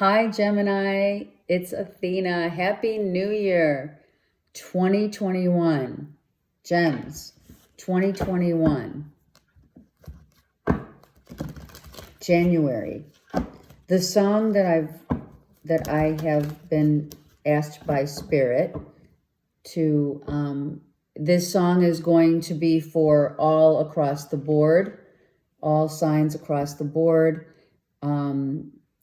Hi, Gemini. It's Athena. Happy New Year 2021. Gems 2021. January. The song that I have been asked by Spirit to this song is going to be for all across the board, all signs across the board.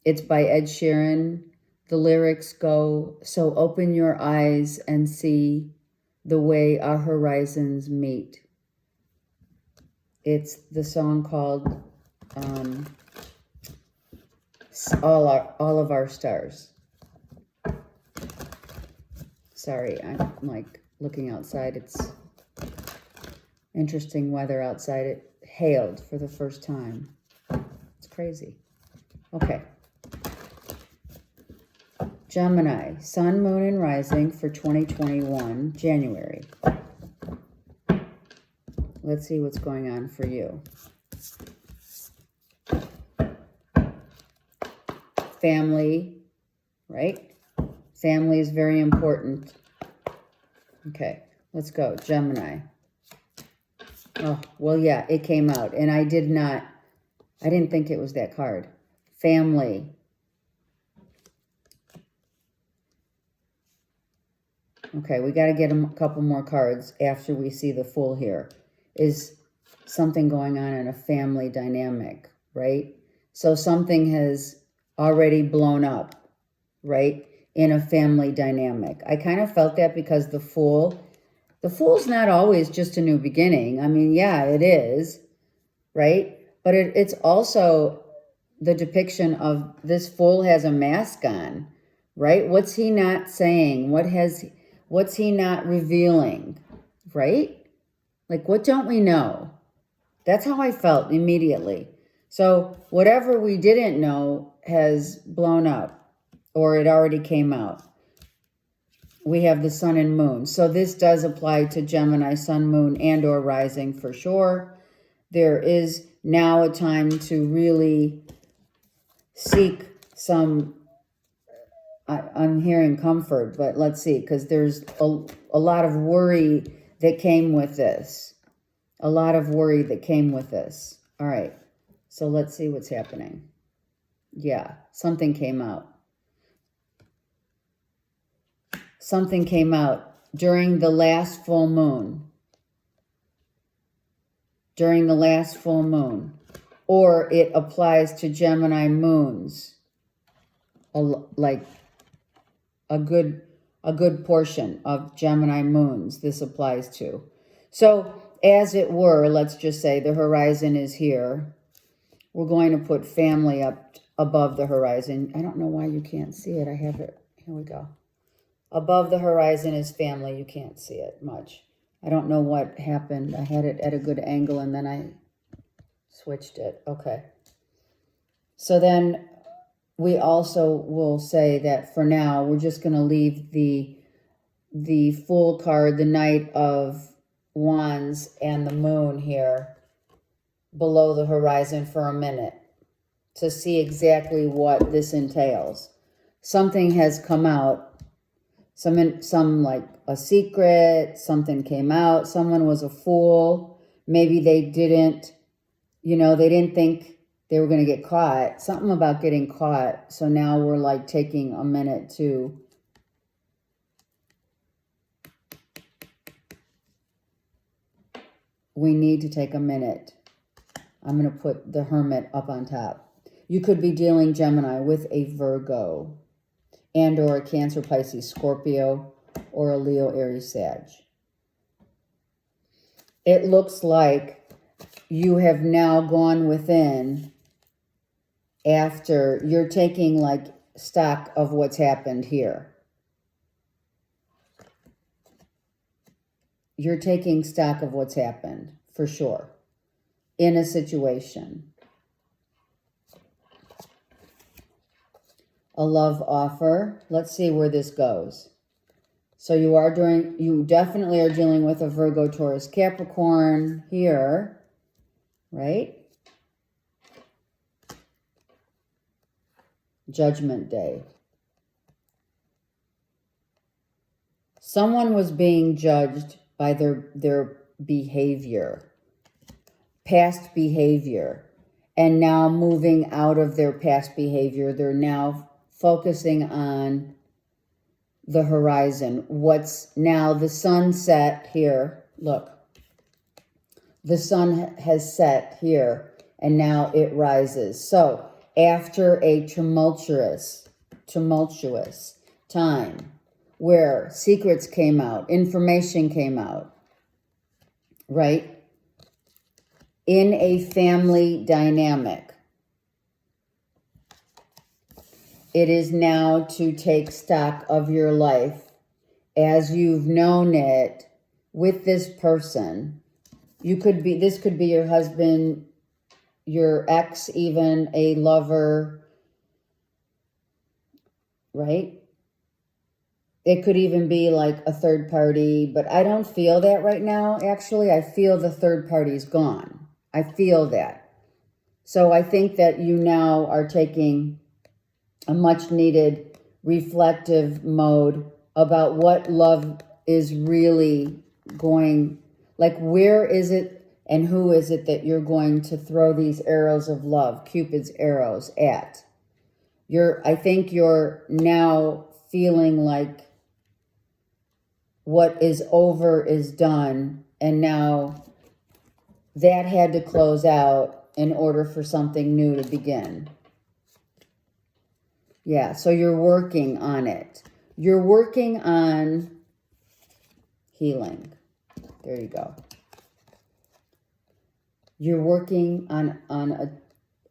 It's by Ed Sheeran. The lyrics go, "So open your eyes and see the way our horizons meet." It's the song called All of Our Stars. Sorry, I'm like looking outside. It's interesting weather outside. It hailed for the first time. It's crazy. Okay. Gemini, Sun, Moon, and Rising for 2021, January. Let's see what's going on for you. Family, right? Family is very important. Okay, let's go. Gemini. Oh, well, yeah, it came out. And I didn't think it was that card. Family. Okay, we got to get a couple more cards after we see the Fool here. Is something going on in a family dynamic, right? So something has already blown up, right, in a family dynamic. I kind of felt that because the Fool's not always just a new beginning. I mean, yeah, it is, right? But it's also the depiction of this Fool has a mask on, right? What's he not saying? What's he not revealing, right? Like, what don't we know? That's how I felt immediately. So whatever we didn't know has blown up, or it already came out. We have the Sun and Moon. So this does apply to Gemini, Sun, Moon, and or Rising for sure. There is now a time to really seek some, I'm hearing comfort, but let's see, because there's a lot of worry that came with this. A lot of worry that came with this. All right, so let's see what's happening. Yeah, something came out. Something came out during the last full moon. During the last full moon. Or it applies to Gemini moons. Like a good portion of Gemini moons this applies to. So, as it were, let's just say the horizon is here. We're going to put family up above the horizon. I don't know why you can't see it. I have it. Here we go. Above the horizon is family. You can't see it much. I don't know what happened. I had it at a good angle and then I switched it. Okay. So then we also will say that for now, we're just going to leave the Fool card, the Knight of Wands, and the Moon here below the horizon for a minute to see exactly what this entails. Something has come out. Some like a secret, something came out, someone was a fool. Maybe they didn't think they were going to get caught. Something about getting caught. So now we're like taking a minute to we need to take a minute. I'm going to put the Hermit up on top. You could be dealing, Gemini, with a Virgo and or a Cancer, Pisces, Scorpio, or a Leo, Aries, Sag. It looks like you have now gone within after you're taking like stock of what's happened here. You're taking stock of what's happened, for sure, in a situation. A love offer. Let's see where this goes. So you definitely are dealing with a Virgo, Taurus, Capricorn here, right? Judgment Day. Someone was being judged by their behavior, past behavior, and now moving out of their past behavior, they're now focusing on the horizon. What's now the sun set here. Look, the sun has set here and now it rises. So after a tumultuous time where secrets came out, information came out, right? In a family dynamic, it is now to take stock of your life as you've known it with this person. This could be your husband, your ex, even a lover, right? It could even be like a third party, but I don't feel that right now. Actually, I feel the third party's gone. I feel that. So I think that you now are taking a much needed reflective mode about what love is really going, like where is it and who is it that you're going to throw these arrows of love, Cupid's arrows at. I think you're now feeling like what is over is done, and now that had to close out in order for something new to begin. Yeah, so you're working on it. You're working on healing. There you go. You're working on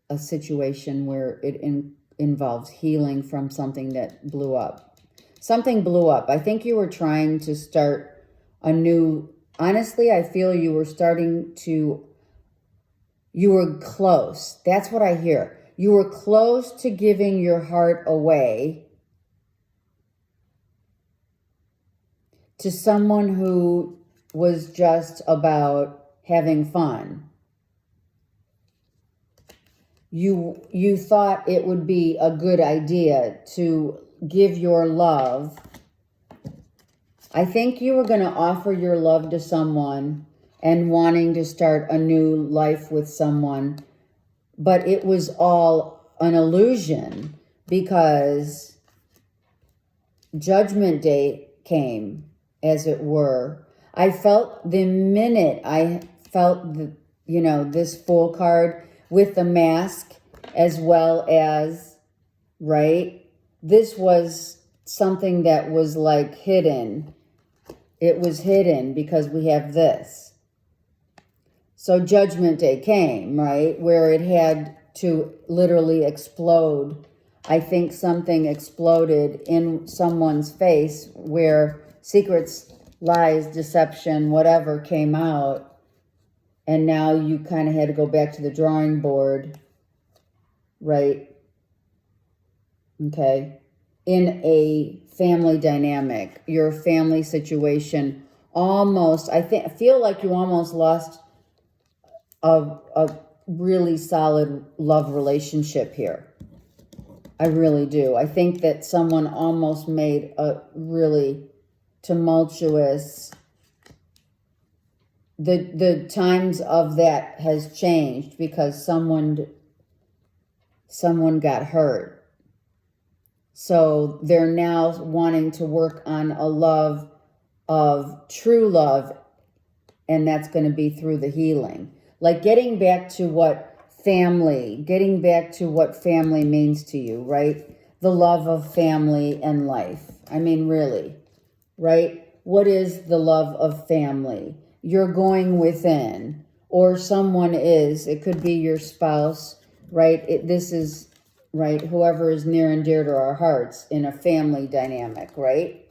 a situation where it involves healing from something that blew up. Something blew up. I think you were trying to start a new... Honestly, I feel you were you were close. That's what I hear. You were close to giving your heart away to someone who was just about having fun. You thought it would be a good idea to give your love. I think you were going to offer your love to someone and wanting to start a new life with someone, but it was all an illusion because Judgment Day came, as it were. I felt the minute I felt this Fool card with the mask as well as, right? This was something that was like hidden. It was hidden because we have this. So Judgment Day came, right? Where it had to literally explode. I think something exploded in someone's face where secrets, lies, deception, whatever came out. And now you kind of had to go back to the drawing board, right? Okay. In a family dynamic, your family situation almost, I feel like you almost lost a really solid love relationship here. I really do. I think that someone almost made a really tumultuous, the times of that has changed because someone got hurt. So they're now wanting to work on a love of true love, and that's going to be through the healing. Like getting back to what family means to you, right? The love of family and life. I mean, really, right? What is the love of family? You're going within, or someone is. It could be your spouse, right? This is, right, whoever is near and dear to our hearts in a family dynamic, right?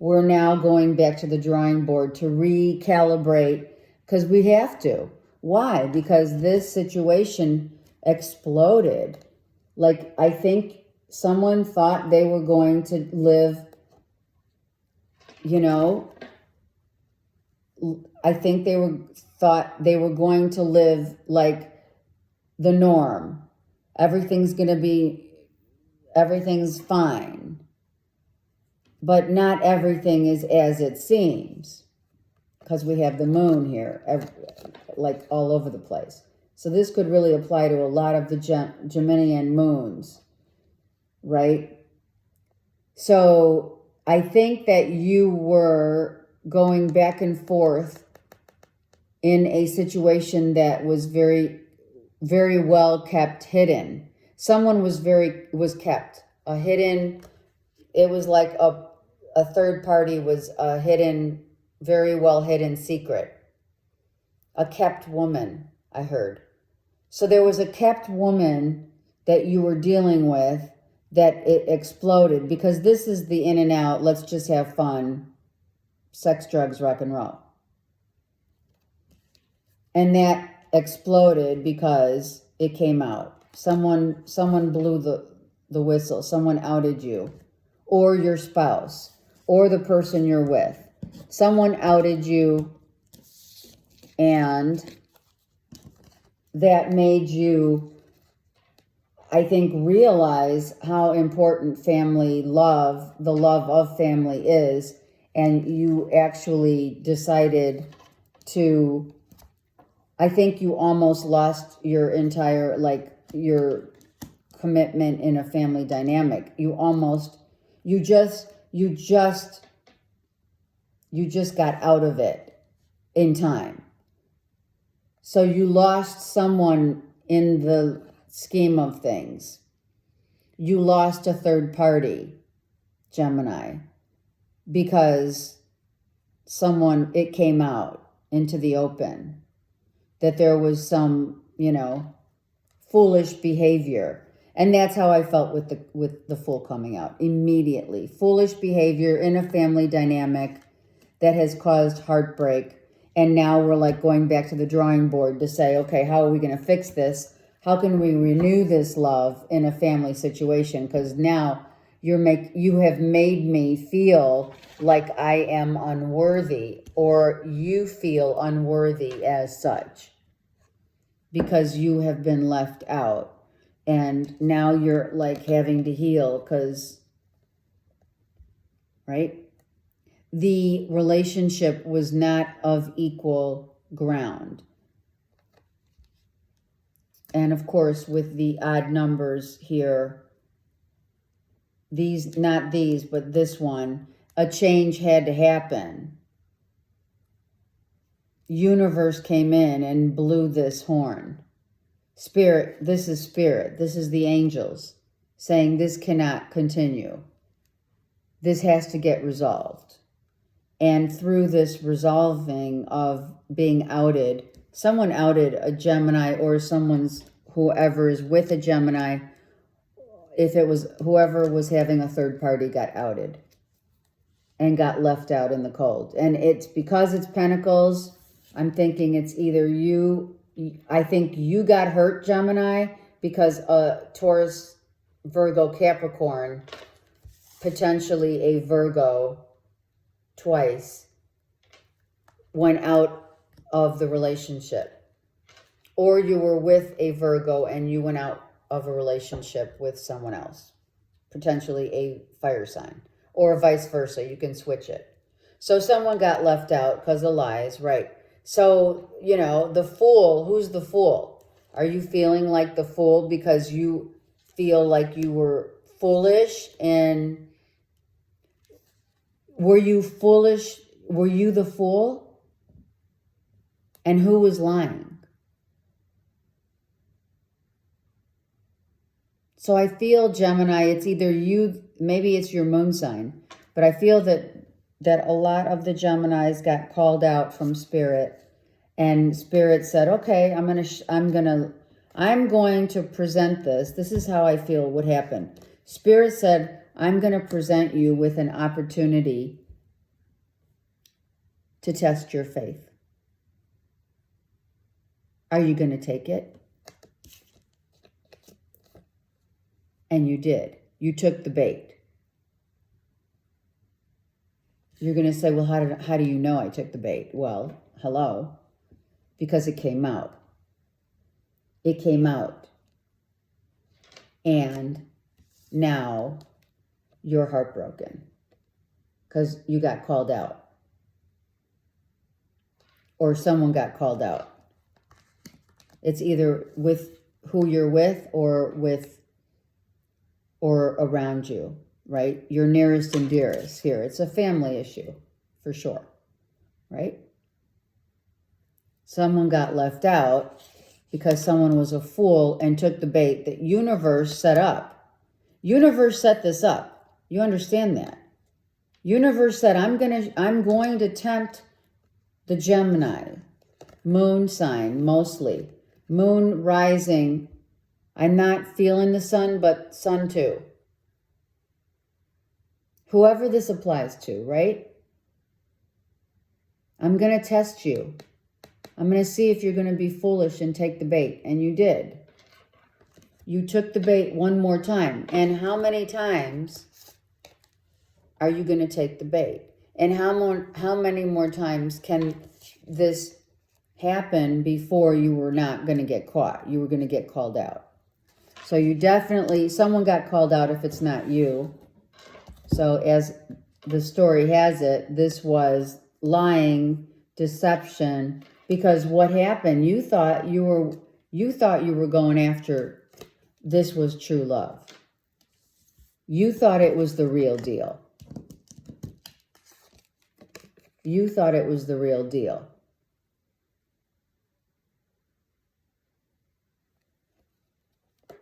We're now going back to the drawing board to recalibrate because we have to. Why? Because this situation exploded. Like, I think someone thought they were going to live, I think thought they were going to live like the norm. Everything's going to be everything's fine. But not everything is as it seems. Because we have the moon here, like all over the place. So this could really apply to a lot of the Geminian moons, right? So I think that you were going back and forth in a situation that was very, very well kept hidden. Someone was kept a hidden. It was like a third party was a hidden, very well hidden secret. A kept woman, I heard. So there was a kept woman that you were dealing with that it exploded, because this is the in and out, let's just have fun, sex, drugs, rock and roll. And that exploded because it came out. Someone blew the whistle. Someone outed you, or your spouse, or the person you're with. Someone outed you, and that made you, I think, realize how important family love, the love of family is, and you actually decided to, I think you almost lost your entire, like, your commitment in a family dynamic. You just got out of it in time. So you lost someone in the scheme of things. You lost a third party, Gemini, because it came out into the open that there was some, foolish behavior. And that's how I felt with the Fool coming out immediately. Foolish behavior in a family dynamic that has caused heartbreak. And now we're like going back to the drawing board to say, okay, how are we going to fix this? How can we renew this love in a family situation? Because now you have made me feel like I am unworthy, or you feel unworthy as such, because you have been left out. And now you're like having to heal because, right? The relationship was not of equal ground. And of course, with the odd numbers here, not these, but this one, a change had to happen. Universe came in and blew this horn. Spirit, this is the angels saying this cannot continue. This has to get resolved. And through this resolving of being outed, someone outed a Gemini, or whoever is with a Gemini, if it was whoever was having a third party got outed and got left out in the cold. And it's because it's Pentacles, I'm thinking it's either I think you got hurt, Gemini, because Taurus, Virgo, Capricorn, potentially a Virgo twice, went out of the relationship. Or you were with a Virgo and you went out of a relationship with someone else, potentially a fire sign, or vice versa. You can switch it. So someone got left out because of lies, right? So, the Fool, who's the Fool? Are you feeling like the Fool because you feel like you were foolish? And were you foolish? Were you the Fool? And who was lying? So I feel, Gemini, it's either you, maybe it's your moon sign, but I feel that a lot of the Geminis got called out from Spirit, and Spirit said, okay, I'm going to present this. This is how I feel would happen. Spirit said, I'm going to present you with an opportunity to test your faith. Are you going to take it? And you did. You took the bait. You're going to say, well, how do you know I took the bait? Well, hello, because it came out. It came out. And now you're heartbroken because you got called out or someone got called out. It's either with who you're with or around you, right? Your nearest and dearest here. It's a family issue for sure, right? Someone got left out because someone was a fool and took the bait that universe set up. Universe set this up. You understand that? Universe said, I'm going to tempt the Gemini, moon sign mostly. Moon rising. I'm not feeling the sun, but sun too. Whoever this applies to, right? I'm going to test you. I'm going to see if you're going to be foolish and take the bait. And you did. You took the bait one more time. And how many times are you going to take the bait? And how many more times can this happen before you were not going to get caught? You were going to get called out. So you definitely, someone got called out if it's not you. So as the story has it, this was lying, deception, because what happened, you thought you were going after, this was true love. You thought it was the real deal. You thought it was the real deal.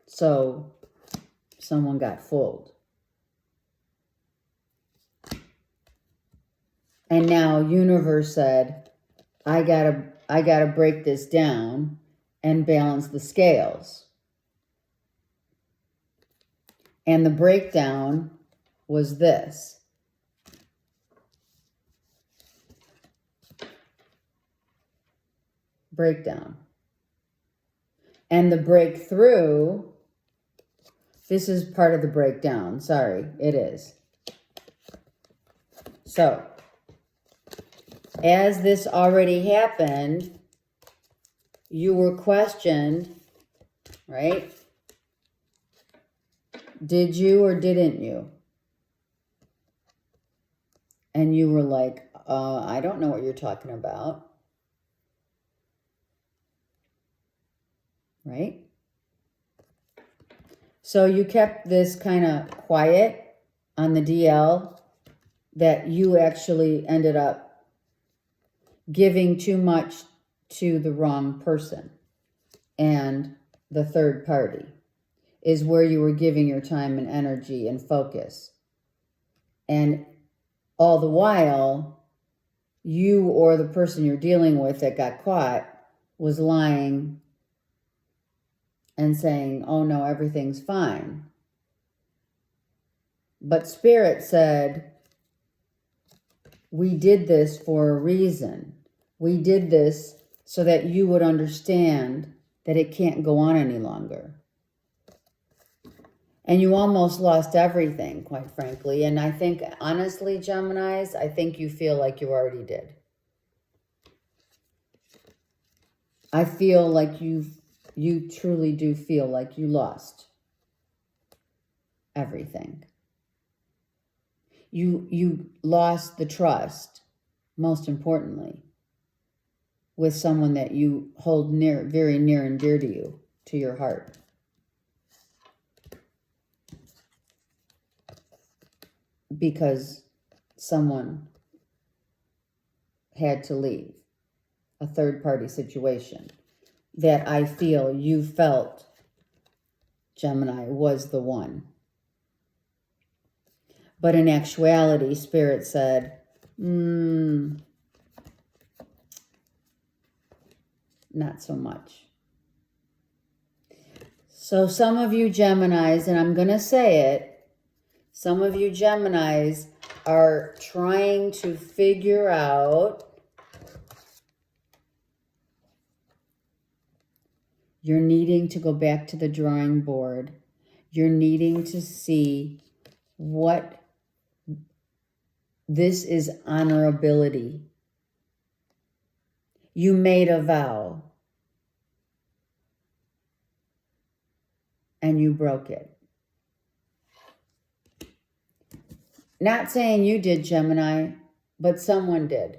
So someone got fooled. And now universe said, I gotta break this down and balance the scales. And the breakdown was this. Breakdown. And the breakthrough, this is part of the breakdown. Sorry, it is. So, as this already happened, you were questioned, right? Did you or didn't you? And you were like, I don't know what you're talking about. Right? So you kept this kind of quiet on the DL that you actually ended up giving too much to the wrong person. And the third party is where you were giving your time and energy and focus. And all the while, you or the person you're dealing with that got caught was lying and saying, oh no, everything's fine. But Spirit said, we did this for a reason. We did this so that you would understand that it can't go on any longer. And you almost lost everything, quite frankly. And I think, honestly, Geminis, I think you feel like you already did. I feel like you truly do feel like you lost everything. You lost the trust, most importantly, with someone that you hold very near and dear to you, to your heart. Because someone had to leave. A third-party situation that I feel you felt, Gemini, was the one. But in actuality, Spirit said, not so much. So some of you Geminis, and I'm going to say it, some of you Geminis are trying to figure out, you're needing to go back to the drawing board. You're needing to see what this is honorability. You made a vow and you broke it. Not saying you did, Gemini, but someone did.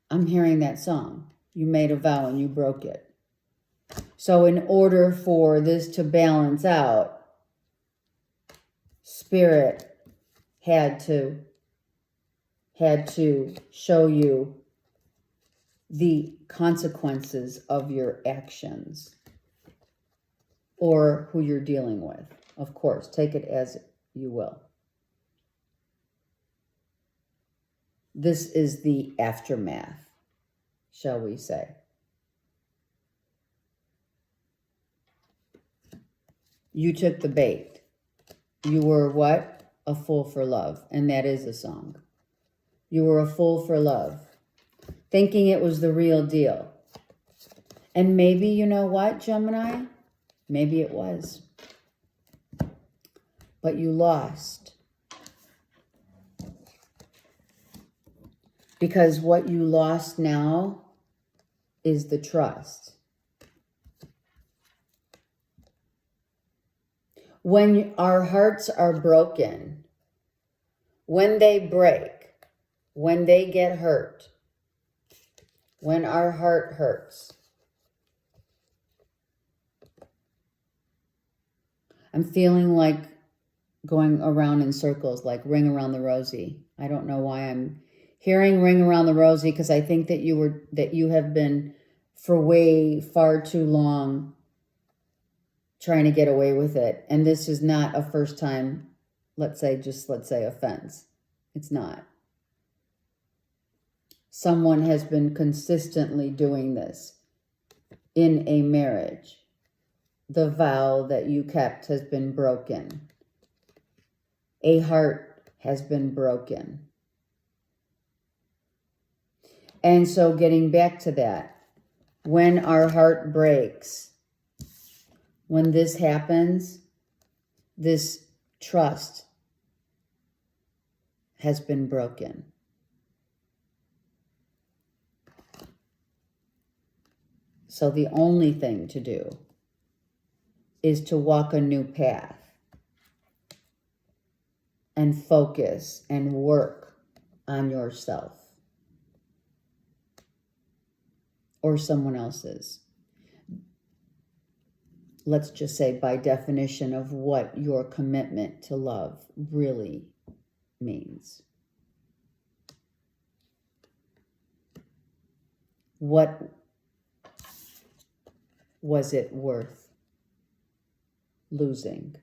I'm hearing that song. You made a vow and you broke it. So in order for this to balance out, Spirit had to show you the consequences of your actions or who you're dealing with. Of course, take it as you will. This is the aftermath, shall we say. You took the bait. You were what? A fool for love. And that is a song. You were a fool for love, thinking it was the real deal. And maybe, you know what, Gemini? Maybe it was. But you lost. Because what you lost now is the trust. When our hearts are broken, when they break, when they get hurt, when our heart hurts, I'm feeling like going around in circles, like ring around the rosy. I don't know why I'm hearing ring around the rosy, because I think that you have been for far too long trying to get away with it. And this is not a first time, let's say offense. It's not. Someone has been consistently doing this in a marriage. The vow that you kept has been broken. A heart has been broken. And so getting back to that, when our heart breaks, when this happens, this trust has been broken. So the only thing to do is to walk a new path and focus and work on yourself or someone else's. Let's just say by definition of what your commitment to love really means. What was it worth losing?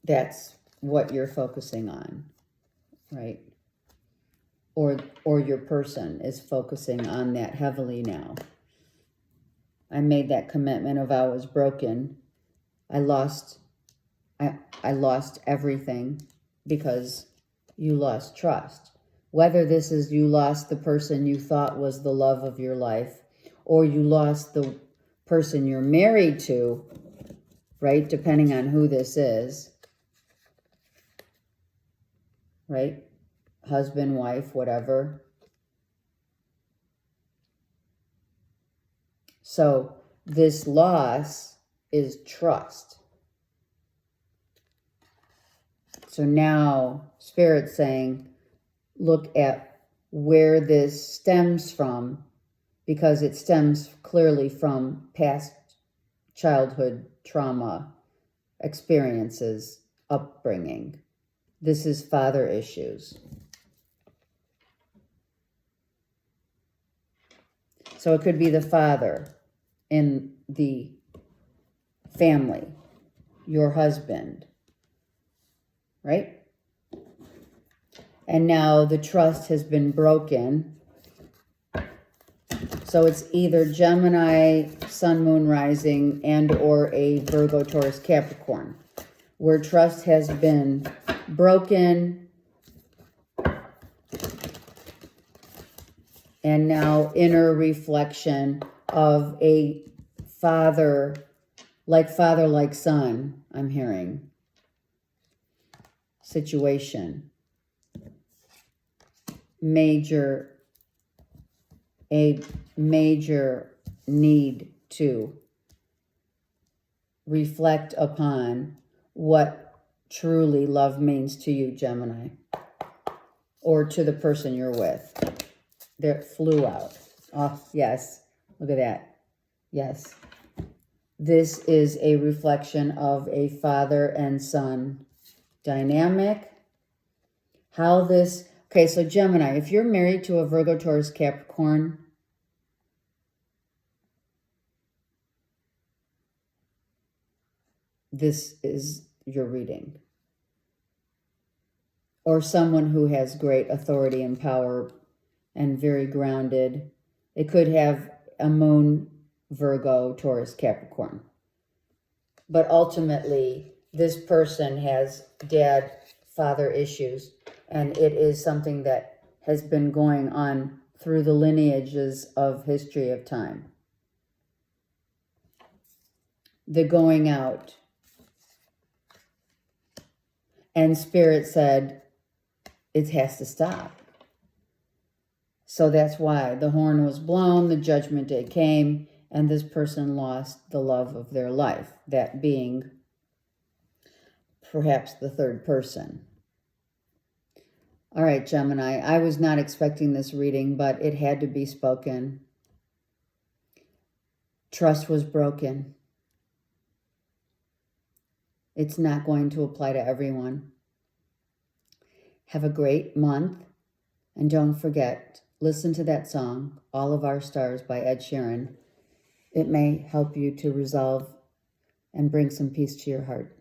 That's what you're focusing on, right? Or your person is focusing on that heavily now. I made that commitment, a vow was broken. I lost everything because you lost trust. Whether this is you lost the person you thought was the love of your life, or you lost the person you're married to, right? Depending on who this is, right? Husband, wife, whatever. So this loss is trust. So now Spirit's saying, look at where this stems from, because it stems clearly from past childhood trauma, experiences, upbringing. This is father issues. So it could be the father in the family, your husband, right? And now the trust has been broken. So it's either Gemini, Sun, Moon, Rising, and or a Virgo, Taurus, Capricorn, where trust has been broken. And now inner reflection of a father, like son, I'm hearing, situation. Major a major need to reflect upon what truly love means to you, Gemini, or to the person you're with. There flew out. Oh, yes. Look at that. Yes. This is a reflection of a father and son dynamic. How this... Okay, so Gemini, if you're married to a Virgo, Taurus, Capricorn, this is your reading. Or someone who has great authority and power and very grounded. It could have a moon, Virgo, Taurus, Capricorn. But ultimately, this person has dad-father issues, and it is something that has been going on through the lineages of history of time. The going out. And Spirit said, it has to stop. So that's why the horn was blown, the judgment day came, and this person lost the love of their life, that being perhaps the third person. All right, Gemini, I was not expecting this reading, but it had to be spoken. Trust was broken. It's not going to apply to everyone. Have a great month, and don't forget, listen to that song, All of Our Stars by Ed Sheeran. It may help you to resolve and bring some peace to your heart.